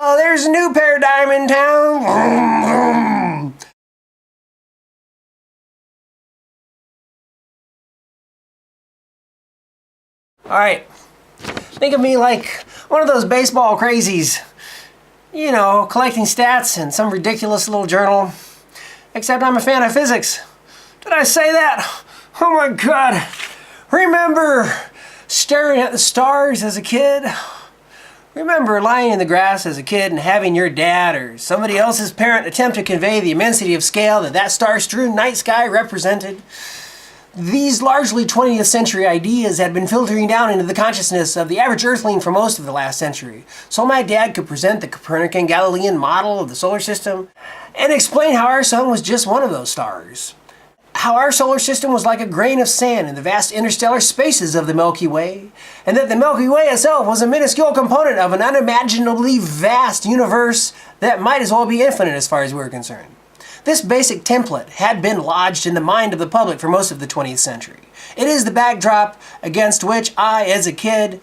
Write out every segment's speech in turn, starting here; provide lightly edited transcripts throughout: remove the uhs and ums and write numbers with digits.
Oh, there's a new paradigm in town. Alright, think of me like one of those baseball crazies. You know, collecting stats in some ridiculous little journal. Except I'm a fan of physics. Did I say that? Oh my god. Remember staring at the stars as a kid? Remember lying in the grass as a kid and having your dad or somebody else's parent attempt to convey the immensity of scale that star-strewn night sky represented? These largely 20th century ideas had been filtering down into the consciousness of the average earthling for most of the last century. So my dad could present the Copernican Galilean model of the solar system and explain how our sun was just one of those stars. How our solar system was like a grain of sand in the vast interstellar spaces of the Milky Way, and that the Milky Way itself was a minuscule component of an unimaginably vast universe that might as well be infinite as far as we were concerned. This basic template had been lodged in the mind of the public for most of the 20th century. It is the backdrop against which I, as a kid,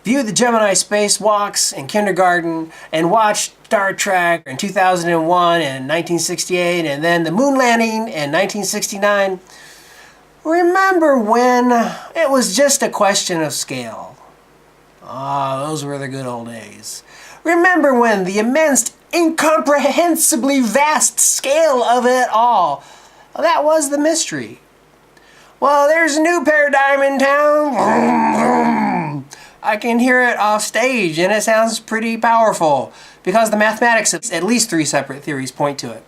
viewed the Gemini spacewalks in kindergarten and watched Star Trek in 2001 and 1968 and then the moon landing in 1969. Remember when it was just a question of scale? Ah, those were the good old days. Remember when the immense, incomprehensibly vast scale of it all, that was the mystery. Well, there's a new paradigm in town. I can hear it off stage and it sounds pretty powerful because the mathematics of at least 3 separate theories point to it.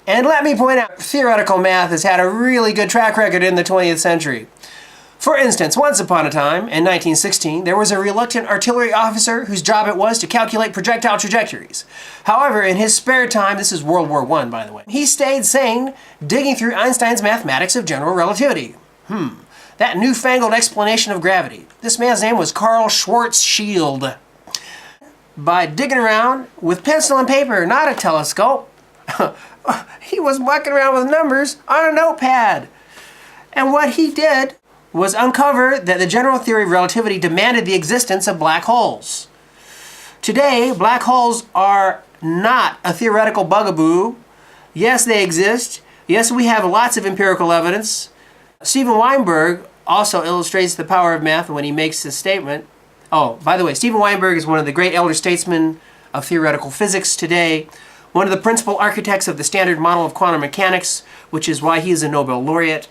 And let me point out, theoretical math has had a really good track record in the 20th century. For instance, once upon a time, in 1916, there was a reluctant artillery officer whose job it was to calculate projectile trajectories. However, in his spare time, this is World War I, by the way, he stayed sane, digging through Einstein's mathematics of general relativity. That newfangled explanation of gravity. This man's name was Carl Schwarzschild. By digging around with pencil and paper, not a telescope, he was mucking around with numbers on a notepad. And what he did was uncover that the general theory of relativity demanded the existence of black holes. Today, black holes are not a theoretical bugaboo. Yes, they exist. Yes, we have lots of empirical evidence. Steven Weinberg also illustrates the power of math when he makes this statement. Oh, by the way, Steven Weinberg is one of the great elder statesmen of theoretical physics today, one of the principal architects of the standard model of quantum mechanics, which is why he is a Nobel laureate,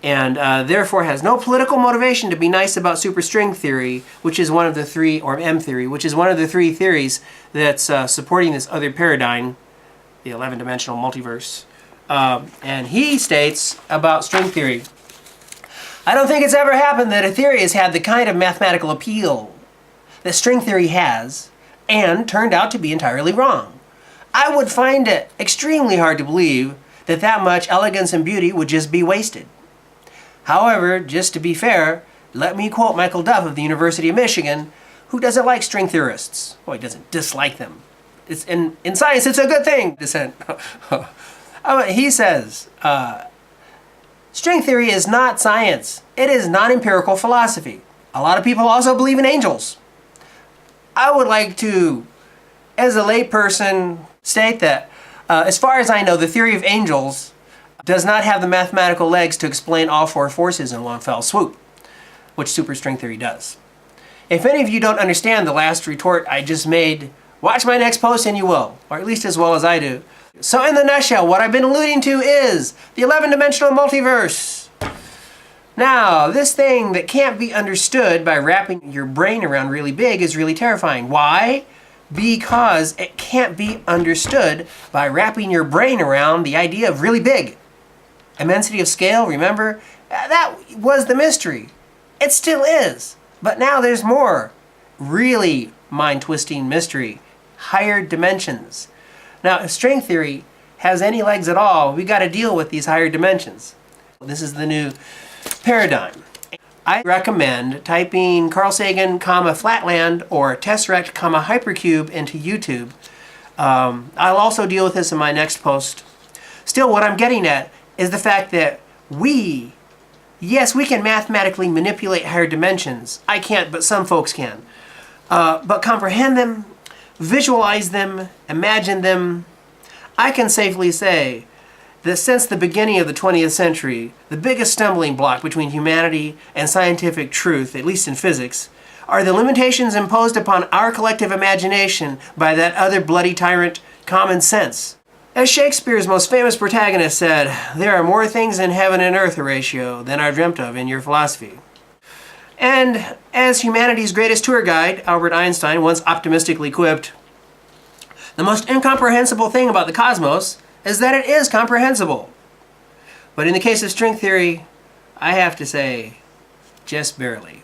and therefore has no political motivation to be nice about superstring theory, which is one of the 3, or M theory, which is one of the 3 theories that's supporting this other paradigm, the 11-dimensional multiverse. And he states about string theory, I don't think it's ever happened that a theory has had the kind of mathematical appeal that string theory has, and turned out to be entirely wrong. I would find it extremely hard to believe that that much elegance and beauty would just be wasted. However, just to be fair, let me quote Michael Duff of the University of Michigan, who doesn't like string theorists. Well, he doesn't dislike them. In science, it's a good thing, dissent. He says, string theory is not science. It is non-empirical philosophy. A lot of people also believe in angels. I would like to, as a layperson, state that, as far as I know, the theory of angels does not have the mathematical legs to explain all 4 forces in one fell swoop, which superstring theory does. If any of you don't understand the last retort I just made, watch my next post and you will, or at least as well as I do. So in the nutshell, what I've been alluding to is the 11-dimensional multiverse. Now, this thing that can't be understood by wrapping your brain around really big is really terrifying. Why? Because it can't be understood by wrapping your brain around the idea of really big. Immensity of scale, remember? That was the mystery. It still is. But now there's more. Really mind-twisting mystery. Higher dimensions. Now, if string theory has any legs at all, we got to deal with these higher dimensions. This is the new paradigm. I recommend typing Carl Sagan, Flatland, or Tesseract, Hypercube into YouTube. I'll also deal with this in my next post. Still, what I'm getting at is the fact that yes, we can mathematically manipulate higher dimensions. I can't, but some folks can. But comprehend them, visualize them, imagine them, I can safely say that since the beginning of the 20th century, the biggest stumbling block between humanity and scientific truth, at least in physics, are the limitations imposed upon our collective imagination by that other bloody tyrant, common sense. As Shakespeare's most famous protagonist said, there are more things in heaven and earth, Horatio, than are dreamt of in your philosophy. And as humanity's greatest tour guide, Albert Einstein, once optimistically quipped, the most incomprehensible thing about the cosmos is that it is comprehensible. But in the case of string theory, I have to say, just barely.